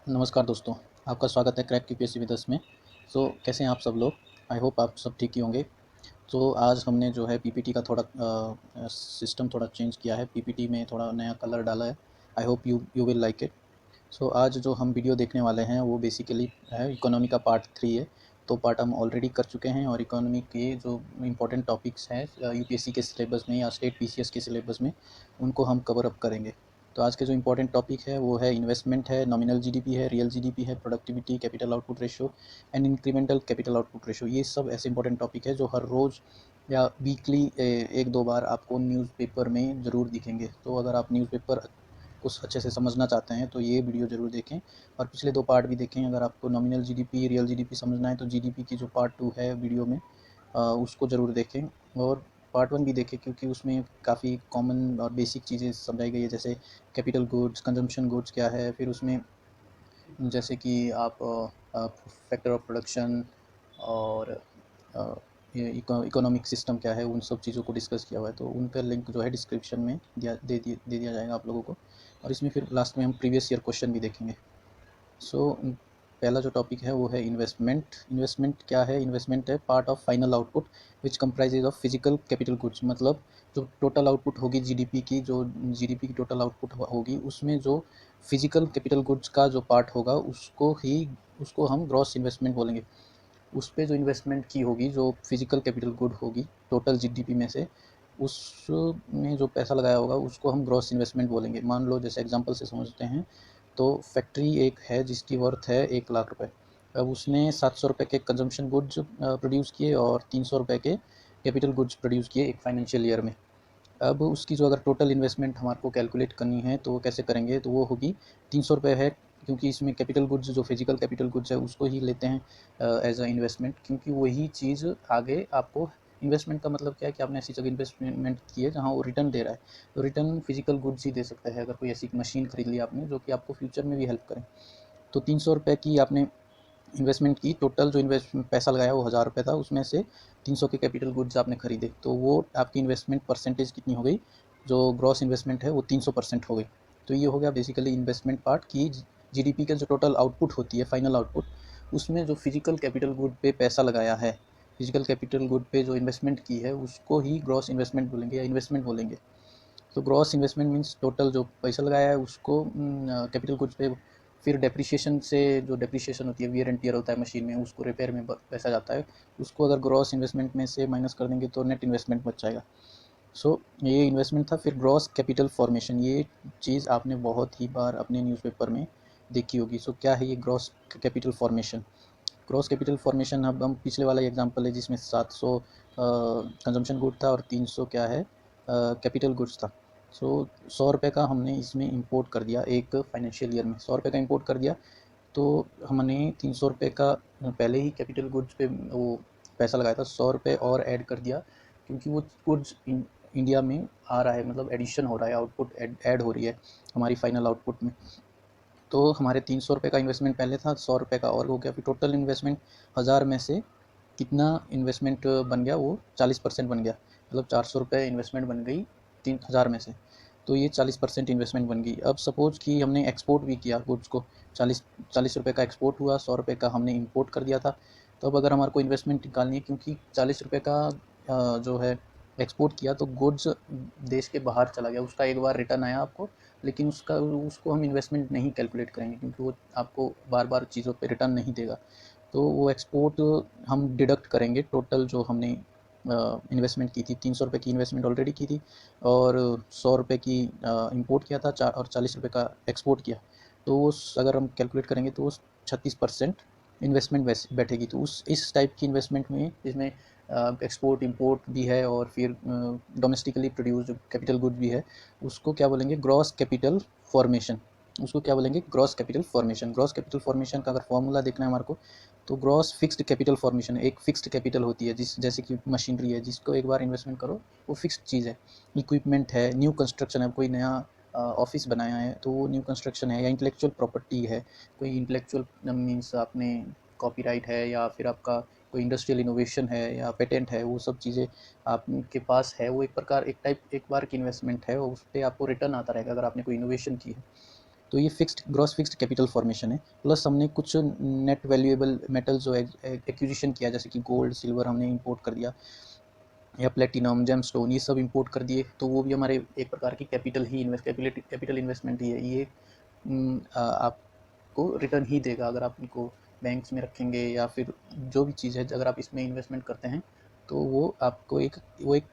नमस्कार दोस्तों, आपका स्वागत है क्रैक यूपीएससी विद अस में। कैसे हैं आप सब लोग? आई होप आप सब ठीक ही होंगे। आज हमने जो है पीपीटी का थोड़ा सिस्टम थोड़ा चेंज किया है। पीपीटी में थोड़ा नया कलर डाला है। I hope you you will like it. आज जो हम वीडियो देखने वाले हैं वो बेसिकली है इकोनॉमी का पार्ट 3 है। पार्ट हम ऑलरेडी कर चुके हैं और इकोनॉमी के जो इम्पोर्टेंट टॉपिक्स हैं यूपीएससी के सिलेबस में या स्टेट पीसीएस के सिलेबस में, उनको हम कवर अप करेंगे। आज के जो इम्पोर्टेंट टॉपिक है वो है इन्वेस्टमेंट है, नॉमिनल जीडीपी है, रियल जीडीपी है, productivity, capital output ratio and incremental capital output ratio. ये सब ऐसे इंपॉर्टेंट टॉपिक है जो हर रोज़ या वीकली एक दो बार आपको न्यूज़पेपर में ज़रूर दिखेंगे। अगर आप न्यूज़पेपर कुछ अच्छे से समझना चाहते हैं तो ये वीडियो ज़रूर देखें और पिछले 2 पार्ट भी देखें। अगर आपको नॉमिनल जीडीपी, रियल जीडीपी समझना है तो जीडीपी की जो पार्ट 2 है वीडियो में उसको ज़रूर देखें। और पार्ट 1 भी देखें क्योंकि उसमें काफ़ी कॉमन और बेसिक चीज़ें समझाई गई है, जैसे कैपिटल गुड्स, कंजम्पशन गुड्स क्या है, फिर उसमें जैसे कि आप फैक्टर ऑफ प्रोडक्शन और ये इकोनॉमिक सिस्टम क्या है, उन सब चीज़ों को डिस्कस किया हुआ है। तो उनका लिंक जो है डिस्क्रिप्शन में दे दिया जाएगा आप लोगों को। और इसमें फिर लास्ट में हम प्रीवियस ईयर क्वेश्चन भी देखेंगे। सो पहला जो टॉपिक है वो है इन्वेस्टमेंट। इन्वेस्टमेंट क्या है? इन्वेस्टमेंट है part of final output which comprises of physical capital goods. मतलब जो टोटल आउटपुट होगी जीडीपी की, जो जीडीपी की टोटल आउटपुट होगी, उसमें जो फिजिकल कैपिटल गुड्स का जो पार्ट होगा उसको हम ग्रॉस इन्वेस्टमेंट बोलेंगे। उस पे जो इन्वेस्टमेंट की होगी, जो फिजिकल कैपिटल गुड होगी टोटल जीडीपी में से, उसमें जो पैसा लगाया होगा उसको हम ग्रॉस इन्वेस्टमेंट बोलेंगे। मान लो जैसे एग्जांपल से समझते हैं तो फैक्ट्री एक है जिसकी वर्थ है 1 लाख रुपए। अब उसने 700 रुपये के कंजम्पशन गुड्स प्रोड्यूस किए और 300 रुपये के कैपिटल गुड्स प्रोड्यूस किए एक फाइनेंशियल ईयर में। अब उसकी जो अगर टोटल इन्वेस्टमेंट हमारे को कैलकुलेट करनी है तो वो कैसे करेंगे? तो वो होगी 300 रुपये है, क्योंकि इसमें कैपिटल गुड्स जो फिजिकल कैपिटल गुड्स है उसको ही लेते हैं एज अ इन्वेस्टमेंट, क्योंकि वही चीज़ आगे आपको, इन्वेस्टमेंट का मतलब क्या है कि आपने ऐसी जगह इन्वेस्टमेंट की है जहाँ वो रिटर्न दे रहा है। तो रिटर्न फिजिकल गुड्स ही दे सकता है। अगर कोई ऐसी मशीन खरीद ली आपने जो कि आपको फ्यूचर में भी हेल्प करे, तो 300 रुपये की आपने इन्वेस्टमेंट की, टोटल जो इन्वेस्ट पैसा लगाया वो 1000 रुपये था, उसमें से 300 के कैपिटल गुड्स आपने खरीदे, तो वो आपकी इन्वेस्टमेंट परसेंटेज कितनी हो गई? जो ग्रॉस इन्वेस्टमेंट है वो 300% हो गई। तो ये हो गया बेसिकली इन्वेस्टमेंट पार्ट की। जीडीपी का जो टोटल आउटपुट होती है, फाइनल आउटपुट, उसमें जो फिजिकल कैपिटल गुड पे पैसा लगाया है, फिजिकल कैपिटल गुड पे जो इन्वेस्टमेंट की है उसको ही ग्रॉस इन्वेस्टमेंट बोलेंगे या इन्वेस्टमेंट बोलेंगे। तो ग्रॉस इन्वेस्टमेंट मीन्स टोटल जो पैसा लगाया है उसको कैपिटल गुड्स पे, फिर डेप्रिसिएशन से, जो डेप्रिसिएशन होती है, वियर एंड टियर होता है मशीन में, उसको रिपेयर में पैसा जाता है, उसको अगर ग्रॉस इन्वेस्टमेंट में से माइनस कर देंगे तो नेट इन्वेस्टमेंट बच जाएगा। ये इन्वेस्टमेंट था। फिर ग्रॉस कैपिटल फॉर्मेशन, ये चीज़ आपने बहुत ही बार अपने न्यूज़पेपर में देखी होगी। क्या है ये gross capital formation? Gross capital formation, अब हम पिछले वाला एग्जांपल है जिसमें 700 कंजम्पशन गुड था और 300 क्या है, कैपिटल गुड्स था। 100 रुपये का हमने इसमें इंपोर्ट कर दिया एक फाइनेंशियल ईयर में, 100 रुपये का इंपोर्ट कर दिया। तो हमने 300 रुपये का पहले ही कैपिटल गुड्स पे वो पैसा लगाया था, 100 रुपये और ऐड कर दिया, क्योंकि वो गुड्स इंडिया में आ रहा है, मतलब एडिशन हो रहा है, आउटपुट ऐड हो रही है हमारी फाइनल आउटपुट में। तो हमारे 300 रुपये का इन्वेस्टमेंट पहले था, 100 रुपये का और हो गया, फिर टोटल इन्वेस्टमेंट 1000 में से कितना इन्वेस्टमेंट बन गया? वो 40% बन गया। मतलब 400 रुपये इन्वेस्टमेंट बन गई 3000 में से, तो ये 40% इन्वेस्टमेंट बन गई। अब सपोज कि हमने एक्सपोर्ट भी किया गुड्स को, 40 रुपये का एक्सपोर्ट हुआ, 100 रुपये का हमने इंपोर्ट कर दिया था। तो अब अगर हमारे को इन्वेस्टमेंट निकालनी है, क्योंकि 40 रुपये का जो है एक्सपोर्ट किया तो गुड्स देश के बाहर चला गया, उसका एक बार रिटर्न आया आपको, लेकिन उसको हम इन्वेस्टमेंट नहीं कैलकुलेट करेंगे, क्योंकि वो आपको बार बार चीज़ों पे रिटर्न नहीं देगा। तो वो एक्सपोर्ट हम डिडक्ट करेंगे टोटल जो हमने इन्वेस्टमेंट की थी। 300 रुपये की इन्वेस्टमेंट ऑलरेडी की थी और 100 रुपये की इंपोर्ट किया था, और 40 रुपये का एक्सपोर्ट किया। तो वो अगर हम कैलकुलेट करेंगे तो वो 36% इन्वेस्टमेंट बैठेगी। तो उस इस टाइप की इन्वेस्टमेंट में, जिसमें एक्सपोर्ट इंपोर्ट भी है और फिर डोमेस्टिकली प्रोड्यूस्ड कैपिटल गुड भी है, उसको क्या बोलेंगे? Gross capital formation. उसको क्या बोलेंगे? Gross capital formation. Gross capital formation का अगर फॉर्मूला देखना है हमारे को, तो ग्रॉस फिक्स्ड कैपिटल फॉर्मेशन, एक फिक्स्ड कैपिटल होती है जैसे कि मशीनरी है, जिसको एक बार इन्वेस्टमेंट करो वो फिक्स्ड चीज़ है। इक्विपमेंट है, न्यू कंस्ट्रक्शन है, कोई नया ऑफिस बनाया है तो वो न्यू कंस्ट्रक्शन है, या इंटेलेक्चुअल प्रॉपर्टी है, कोई इंटेलेक्चुअल मीन्स आपने कॉपीराइट है, या फिर आपका कोई इंडस्ट्रियल इनोवेशन है या पेटेंट है, वो सब चीज़ें आपके पास है, वो एक बार की इन्वेस्टमेंट है, उस पर आपको रिटर्न आता रहेगा अगर आपने कोई इनोवेशन की है। तो ये ग्रॉस फिक्स्ड कैपिटल फॉर्मेशन है। प्लस हमने कुछ नेट वैल्यूएबल मेटल जो एक्विजिशन किया, जैसे कि गोल्ड सिल्वर हमने इंपोर्ट कर दिया, या प्लेटिनम जेमस्टोन, ये सब इंपोर्ट कर दिए, तो वो भी हमारे एक प्रकार की कैपिटल इन्वेस्टमेंट ही है। ये आपको रिटर्न ही देगा अगर आप इनको बैंक्स में रखेंगे, या फिर जो भी चीज़ है अगर आप इसमें इन्वेस्टमेंट करते हैं तो वो आपको एक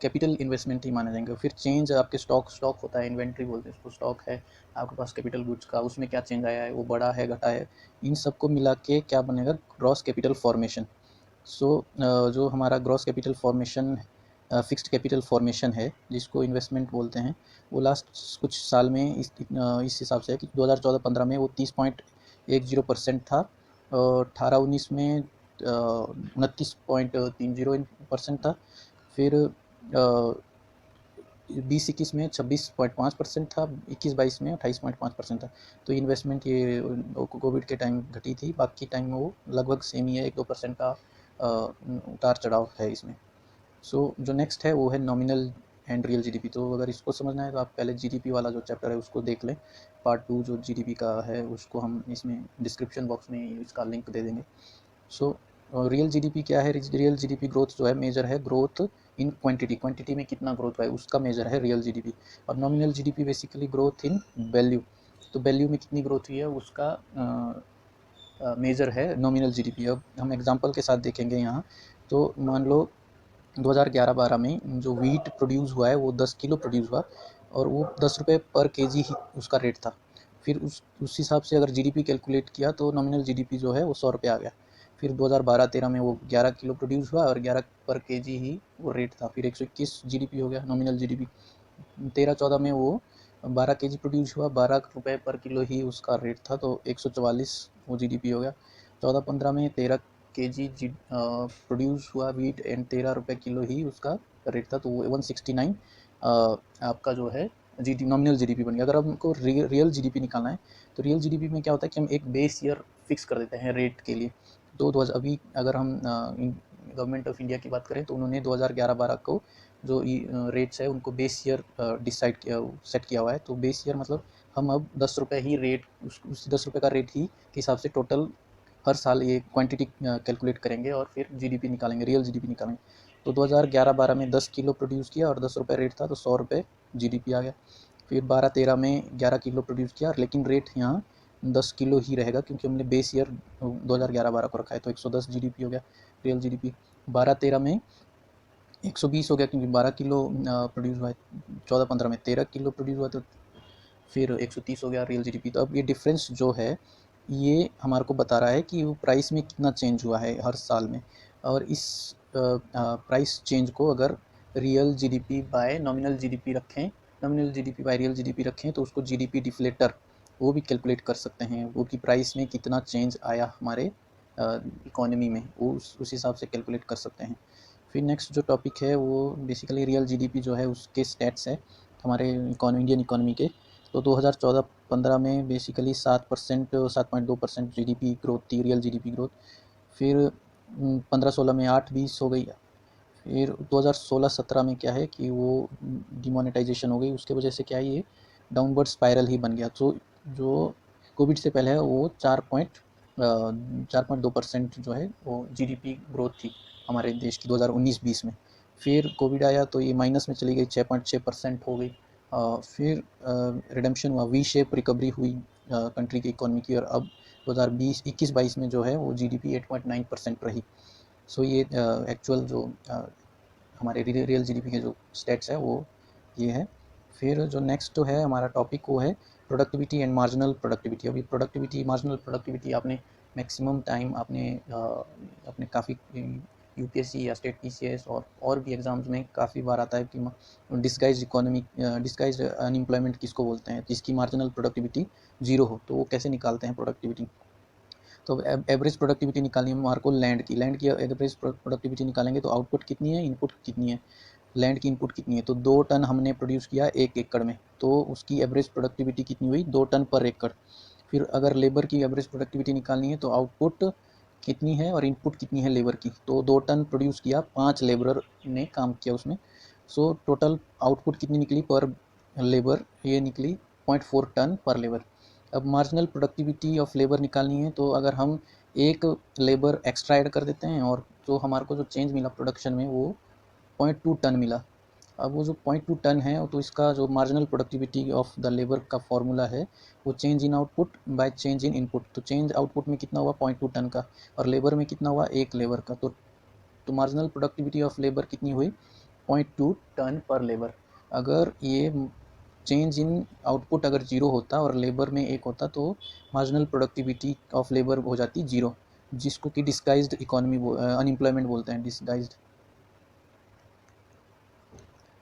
कैपिटल इन्वेस्टमेंट ही माना जाएगा। फिर चेंज आपके स्टॉक होता है, इन्वेंट्री बोलते हैं उसको, स्टॉक है आपके पास कैपिटल गुड्स का, उसमें क्या चेंज आया है, वो बढ़ा है घटा है, इन सबको मिला के क्या बनेगा, ग्रॉस कैपिटल फॉर्मेशन। जो हमारा gross capital formation fixed capital formation है, जिसको इन्वेस्टमेंट बोलते हैं, वो लास्ट कुछ साल में इस हिसाब से है कि 2014-15 में वो 30.10% था, 18-19 में 29.30% था, फिर 20-21 में 26.5% था, 21-22 में 28.5% था। तो इन्वेस्टमेंट ये कोविड के टाइम घटी थी, बाकी टाइम में वो लगभग सेम ही है, 1-2% का उतार चढ़ाव है इसमें। जो नेक्स्ट है वो है नॉमिनल एंड रियल जीडीपी। तो अगर इसको समझना है तो आप पहले जीडीपी वाला जो चैप्टर है उसको देख लें, पार्ट 2 जो जीडीपी का है उसको हम इसमें डिस्क्रिप्शन बॉक्स में इसका लिंक दे देंगे। रियल जीडीपी क्या है? रियल जीडीपी ग्रोथ जो है मेजर है ग्रोथ इन क्वांटिटी में कितना ग्रोथ है उसका मेजर है रियल जीडीपी। और nominal GDP basically growth in value, तो वैल्यू में कितनी ग्रोथ हुई है उसका मेजर है नॉमिनल जीडीपी। अब हम एग्जांपल के साथ देखेंगे यहाँ, तो मान लो 2011-12 में जो व्हीट प्रोड्यूस हुआ है वो 10 किलो प्रोड्यूस हुआ, और वो 10 रुपये पर केजी ही उसका रेट था। फिर उस हिसाब से अगर जीडीपी कैलकुलेट किया तो नॉमिनल जीडीपी जो है वो 100 रुपये आ गया। फिर 2012-13 में वो 11 किलो प्रोड्यूस हुआ और 11 पर केजी ही वो रेट था, फिर 121 जीडीपी हो गया नॉमिनल जीडीपी। 13-14 में वो 12 केजी प्रोड्यूस हुआ, 12 रुपये पर किलो ही उसका रेट था, तो 144 वो जीडीपी हो गया। 14-15 में 13 केजी प्रोड्यूस हुआ व्हीट एंड 13 रुपये किलो ही उसका रेट था, तो वो 169 आपका जो है नॉमिनल जीडीपी बन गया। अगर हमको रियल जीडीपी निकालना है तो रियल जीडीपी में क्या होता है कि हम एक बेस ईयर फिक्स कर देते हैं रेट के लिए। तो अभी अगर हम गवर्नमेंट ऑफ इंडिया की बात करें तो उन्होंने 2011-12 को जो रेट्स है उनको बेस ईयर सेट किया हुआ है। तो बेस ईयर मतलब हम अब 10 रुपये ही रेट, उस 10 रुपये का रेट ही के हिसाब से टोटल हर साल ये क्वांटिटी कैलकुलेट करेंगे और फिर जीडीपी निकालेंगे, रियल जीडीपी निकालेंगे। तो 2011-12 में 10 किलो प्रोड्यूस किया और 10 रुपये रेट था, तो 100 रुपये जीडीपी आ गया। फिर 12-13 में 11 किलो प्रोड्यूस किया, लेकिन रेट यहाँ 10 किलो ही रहेगा क्योंकि हमने बेस ईयर 2011-12 को रखा है, तो 110 जीडीपी हो गया रियल जीडीपी। 12-13 में 120 हो गया क्योंकि 12 किलो प्रोड्यूस हुआ है। 14-15 में 13 किलो प्रोड्यूस हुआ, तो फिर 130 हो गया रियल जीडीपी। तो अब ये डिफरेंस जो है ये हमारे को बता रहा है कि वो प्राइस में कितना चेंज हुआ है हर साल में। और इस प्राइस चेंज को अगर real GDP by nominal GDP रखें, nominal GDP by real GDP रखें, तो उसको जीडीपी डिफ्लेटर वो भी कैलकुलेट कर सकते हैं, वो कि प्राइस में कितना चेंज आया हमारे इकोनॉमी में, वो उस हिसाब से कैलकुलेट कर सकते हैं। फिर नेक्स्ट जो टॉपिक है वो बेसिकली रियल जीडीपी जो है उसके स्टैट्स है हमारे इंडियन इकोनॉमी के। तो 2014-15 में बेसिकली 7%, 7.2% जीडीपी ग्रोथ थी, रियल जीडीपी ग्रोथ। फिर 15-16 में 8-20 हो गई। फिर 2016-17 में क्या है कि वो डिमोनेटाइजेशन हो गई, उसके वजह से क्या है ये डाउनवर्ड स्पाइरल ही बन गया। तो जो कोविड से पहले है वो 4.2% जो है वो जीडीपी ग्रोथ थी हमारे देश की 2019-20 में। फिर कोविड आया तो ये माइनस में चली गई, 6.6% हो गई। फिर रिडेम्पशन हुआ, वी शेप रिकवरी हुई कंट्री की इकोनॉमी की, और अब 2021-22 में जो है वो जीडीपी 8.9% रही। सो ये एक्चुअल जो हमारे रियल जीडीपी के जो स्टेट्स है वो ये है। फिर जो नेक्स्ट जो है हमारा टॉपिक वो है प्रोडक्टिविटी एंड मार्जिनल प्रोडक्टिविटी। अभी प्रोडक्टिविटी मार्जिनल प्रोडक्टिविटी आपने मैक्सिमम टाइम आपने अपने काफ़ी यूपीएससी या स्टेट पीसीएस और भी एग्ज़ाम्स में काफ़ी बार आता है कि डिस्गाइज अनएम्प्लॉयमेंट किसको बोलते हैं, जिसकी मार्जिनल प्रोडक्टिविटी 0 हो, तो वो कैसे निकालते हैं प्रोडक्टिविटी। तो एवरेज प्रोडक्टिविटी निकालनी है हमारे को लैंड की एवरेज प्रोडक्टिविटी निकालेंगे तो आउटपुट कितनी है, इनपुट कितनी है, लैंड की इनपुट कितनी है। तो 2 टन हमने प्रोड्यूस किया 1 एकड़ में, तो उसकी एवरेज प्रोडक्टिविटी कितनी हुई, 2 टन पर एकड़। फिर अगर लेबर की एवरेज प्रोडक्टिविटी निकालनी है तो आउटपुट कितनी है और इनपुट कितनी है लेबर की। तो 2 टन प्रोड्यूस किया, 5 लेबर ने काम किया उसमें, सो टोटल आउटपुट कितनी निकली पर लेबर, ये निकली 0.4 टन पर लेबर। अब मार्जिनल प्रोडक्टिविटी ऑफ लेबर निकालनी है, तो अगर हम एक लेबर एक्स्ट्रा ऐड कर देते हैं और जो हमारे को जो चेंज मिला प्रोडक्शन में वो 0.2 टन मिला। अब वो जो 0.2 टन है तो इसका जो marginal productivity of the labour का फॉर्मूला है वो change in output by change in input. तो चेंज आउटपुट में कितना हुआ 0.2 टन का, और लेबर में कितना हुआ एक लेबर का। तो मार्जिनल प्रोडक्टिविटी ऑफ लेबर कितनी हुई 0.2 टन पर लेबर। अगर ये चेंज इन आउटपुट अगर जीरो होता और लेबर में एक होता तो मार्जिनल प्रोडक्टिविटी ऑफ लेबर हो जाती जीरो, जिसको कि डिस्गाइज्ड इकोनॉमी अनएम्प्लॉयमेंट बोलते हैं।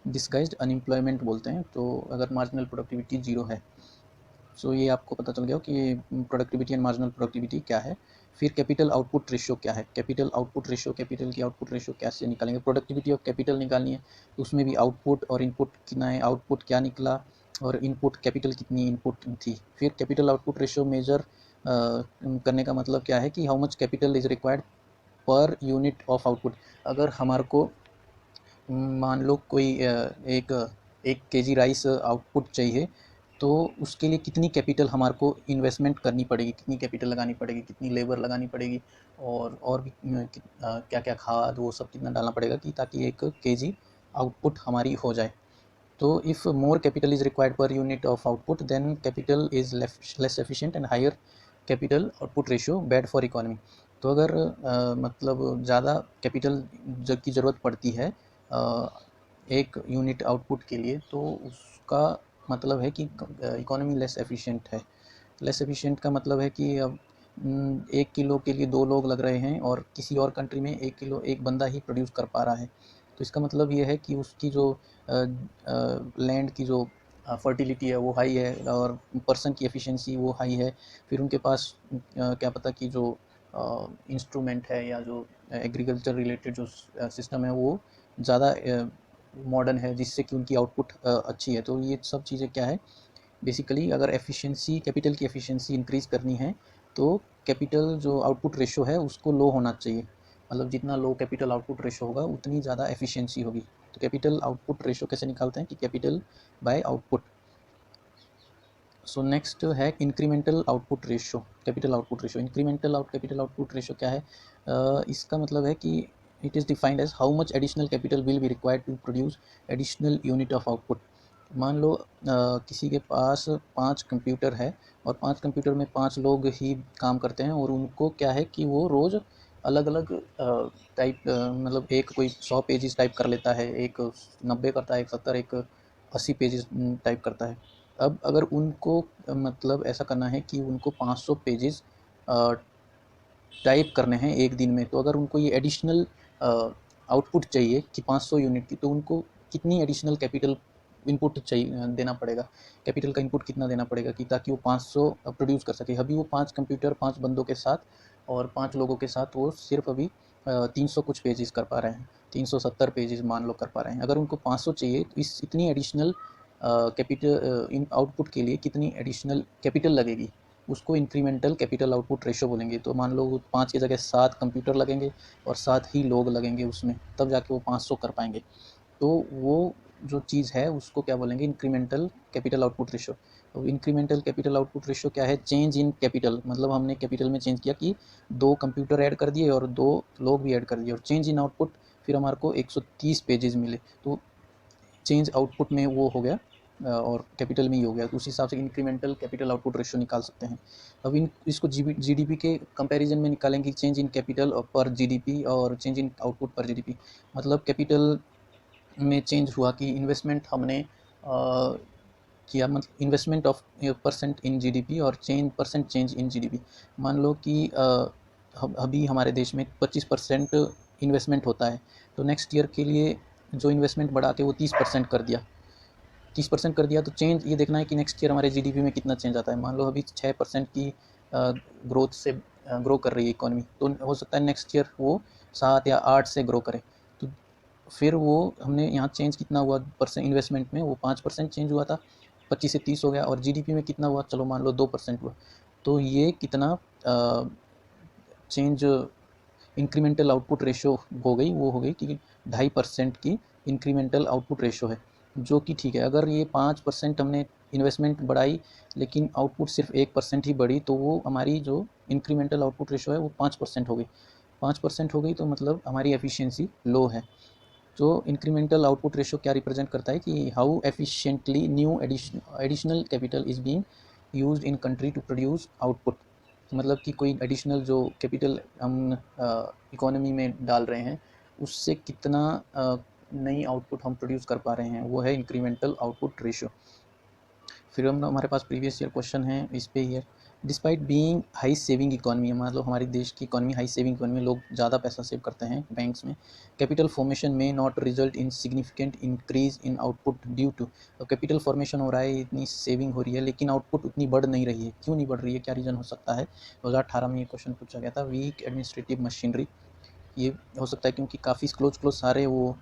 डिस्गाइज्ड अनएम्प्लॉयमेंट बोलते हैं। तो अगर मार्जिनल प्रोडक्टिविटी जीरो है, सो ये आपको पता चल गया कि प्रोडक्टिविटी एंड मार्जिनल प्रोडक्टिविटी क्या है। फिर कैपिटल आउटपुट रेशियो क्या है, कैपिटल आउटपुट रेशियो, कैपिटल की आउटपुट रेशियो कैसे निकालेंगे। प्रोडक्टिविटी ऑफ कैपिटल निकालनी है, तो उसमें भी आउटपुट और इनपुट कितना है, आउटपुट क्या निकला और इनपुट कैपिटल कितनी इनपुट थी। फिर कैपिटल आउटपुट रेशियो मेजर करने का मतलब क्या है कि how much capital is required per unit of output. अगर हमारे को मान लो कोई एक केजी राइस आउटपुट चाहिए, तो उसके लिए कितनी कैपिटल हमारे को इन्वेस्टमेंट करनी पड़ेगी, कितनी कैपिटल लगानी पड़ेगी, कितनी लेबर लगानी पड़ेगी, और भी क्या क्या खाद वो सब कितना डालना पड़ेगा कि ताकि एक केजी आउटपुट हमारी हो जाए। तो if more capital is required per unit of output then capital is less efficient and higher capital output ratio bad for economy. तो अगर मतलब ज़्यादा कैपिटल की ज़रूरत पड़ती है एक यूनिट आउटपुट के लिए, तो उसका मतलब है कि इकोनॉमी लेस एफिशिएंट है। लेस एफिशिएंट का मतलब है कि अब 1 किलो के लिए 2 लोग लग रहे हैं और किसी और कंट्री में 1 किलो एक बंदा ही प्रोड्यूस कर पा रहा है। तो इसका मतलब ये है कि उसकी जो लैंड की जो फर्टिलिटी है वो हाई है और पर्सन की एफिशिएंसी वो हाई है। फिर उनके पास क्या पता कि जो इंस्ट्रूमेंट है या जो एग्रीकल्चर रिलेटेड जो सिस्टम है वो ज़्यादा मॉडर्न है, जिससे कि उनकी आउटपुट अच्छी है। तो ये सब चीज़ें क्या है बेसिकली, अगर एफिशिएंसी कैपिटल की एफिशिएंसी इंक्रीज़ करनी है तो कैपिटल जो आउटपुट रेशो है उसको लो होना चाहिए। मतलब जितना लो कैपिटल आउटपुट रेशो होगा उतनी ज़्यादा एफिशिएंसी होगी। तो कैपिटल आउटपुट रेशो कैसे निकालते हैं कि capital by output. So next है incremental output ratio, capital output ratio. Incremental capital output ratio क्या है, इसका मतलब है कि it is defined as how much additional capital will be required to produce additional unit of output. मान लो किसी के पास 5 कंप्यूटर है और 5 कंप्यूटर में 5 लोग ही काम करते हैं और उनको क्या है कि वो रोज़ अलग अलग टाइप मतलब एक कोई 100 पेजेस टाइप कर लेता है, एक 90 करता है, एक 70, एक 80 पेजेस टाइप करता है। अब अगर उनको मतलब ऐसा करना है कि उनको 500 पेजेस टाइप करने हैं एक दिन में, तो अगर उनको ये एडिशनल आउटपुट चाहिए कि 500 यूनिट की, तो उनको कितनी एडिशनल कैपिटल इनपुट चाहिए देना पड़ेगा, कैपिटल का इनपुट कितना देना पड़ेगा कि ताकि वो 500 प्रोड्यूस कर सके। अभी वो 5 कंप्यूटर 5 बंदों के साथ और 5 लोगों के साथ वो सिर्फ अभी 300 कुछ पेजेस कर पा रहे हैं, 370 पेजेस मान लो कर पा रहे हैं। अगर उनको 500 चाहिए तो इस इतनी एडिशनल कैपिटल इन आउटपुट के लिए कितनी एडिशनल कैपिटल लगेगी, उसको इंक्रीमेंटल कैपिटल आउटपुट रेशो बोलेंगे। तो मान लो 5 की जगह 7 कंप्यूटर लगेंगे और 7 ही लोग लगेंगे उसमें, तब जाके वो 500 कर पाएंगे। तो वो जो चीज़ है उसको क्या बोलेंगे, इंक्रीमेंटल कैपिटल आउटपुट रेशो। तो इंक्रीमेंटल कैपिटल आउटपुट रेशो क्या है, चेंज इन कैपिटल, मतलब हमने कैपिटल में चेंज किया कि 2 कंप्यूटर ऐड कर दिए और 2 लोग भी ऐड कर दिए, और चेंज इन आउटपुट फिर हमारे को 130 पेजेस मिले, तो चेंज आउटपुट में वो हो गया और कैपिटल में ही हो गया। तो उस हिसाब से इंक्रीमेंटल कैपिटल आउटपुट रेशो निकाल सकते हैं। अब इसको जीडीपी के कंपैरिजन में निकालेंगे, चेंज इन कैपिटल पर जीडीपी और चेंज इन आउटपुट पर जीडीपी। मतलब कैपिटल में चेंज हुआ कि इन्वेस्टमेंट हमने किया, मतलब investment of percent in GDP और परसेंट चेंज इन जीडीपी। मान लो कि अभी हमारे देश में 25% इन्वेस्टमेंट होता है, तो नेक्स्ट ईयर के लिए जो इन्वेस्टमेंट बढ़ा के वो 30% कर दिया, 30% कर दिया, तो चेंज ये देखना है कि नेक्स्ट ईयर हमारे जीडीपी में कितना चेंज आता है। मान लो अभी 6% की ग्रोथ से ग्रो कर रही है इकोनॉमी, तो हो सकता है नेक्स्ट ईयर वो 7 या 8 से ग्रो करे। तो फिर वो हमने यहाँ चेंज कितना हुआ परसेंट इन्वेस्टमेंट में, वो 5% चेंज हुआ था, 25 से 30 हो गया, और जीडीपी में कितना हुआ, चलो मान लो 2% हुआ। तो ये कितना चेंज इंक्रीमेंटल आउटपुट रेशो हो गई, वो हो गई कि 2.5% की इंक्रीमेंटल आउटपुट रेशो है, जो कि ठीक है। अगर ये 5% हमने इन्वेस्टमेंट बढ़ाई लेकिन आउटपुट सिर्फ 1% ही बढ़ी, तो वो हमारी जो इंक्रीमेंटल आउटपुट रेशो है वो 5% हो गई। 5% हो गई तो मतलब हमारी एफिशिएंसी लो है। तो इंक्रीमेंटल आउटपुट रेशो क्या रिप्रेजेंट करता है कि how efficiently new additional capital is being used in country to produce output. मतलब कि कोई एडिशनल जो कैपिटल हम इकोनॉमी में डाल रहे हैं उससे कितना नई आउटपुट हम प्रोड्यूस कर पा रहे हैं, वो है इंक्रीमेंटल आउटपुट रेशो। फिर हम हमारे पास प्रीवियस ईयर क्वेश्चन है इस पे ही है। Despite being high saving economy, मतलब हमारी देश की इकोनॉमी हाई सेविंग इकोनॉमी, लोग ज़्यादा पैसा सेव करते हैं बैंक्स में, कैपिटल फॉर्मेशन में not result in significant increase in output due to. तो कैपिटल फॉर्मेशन हो रहा है, इतनी सेविंग हो रही है, लेकिन आउटपुट उतनी बढ़ नहीं रही है। क्यों नहीं बढ़ रही है, क्या रीज़न हो सकता है? 2018 में ये क्वेश्चन पूछा गया था। वीक एडमिनिस्ट्रेटिव मशीनरी, ये हो सकता है क्योंकि काफ़ी क्लोज क्लोज सारे वो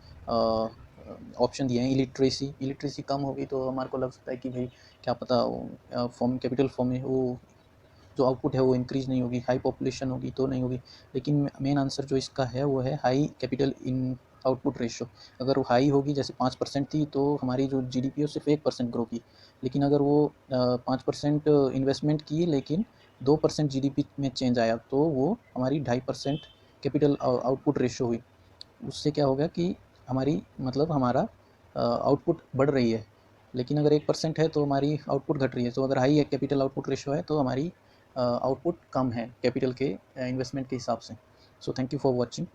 ऑप्शन दिए हैं। इलिटरेसी कम होगी तो हमारे को लग सकता है कि भाई क्या पता फॉर्म कैपिटल फॉर्म में वो जो आउटपुट है वो इंक्रीज़ नहीं होगी। हाई पॉपुलेशन होगी तो नहीं होगी, लेकिन मेन आंसर जो इसका है वो है high capital in output ratio. अगर वो हाई होगी, जैसे 5% थी, तो हमारी जो जीडीपी है सिर्फ 1% ग्रो की। लेकिन अगर वो 5% इन्वेस्टमेंट की लेकिन 2% जीडीपी में चेंज आया, तो वो हमारी 2.5% कैपिटल आउटपुट रेशो हुई। उससे क्या होगा कि हमारी मतलब हमारा आउटपुट बढ़ रही है, लेकिन अगर 1% है तो हमारी आउटपुट घट रही है। तो अगर हाई कैपिटल आउटपुट रेशो है तो हमारी आउटपुट कम है कैपिटल के इन्वेस्टमेंट के हिसाब से। So thank you for watching.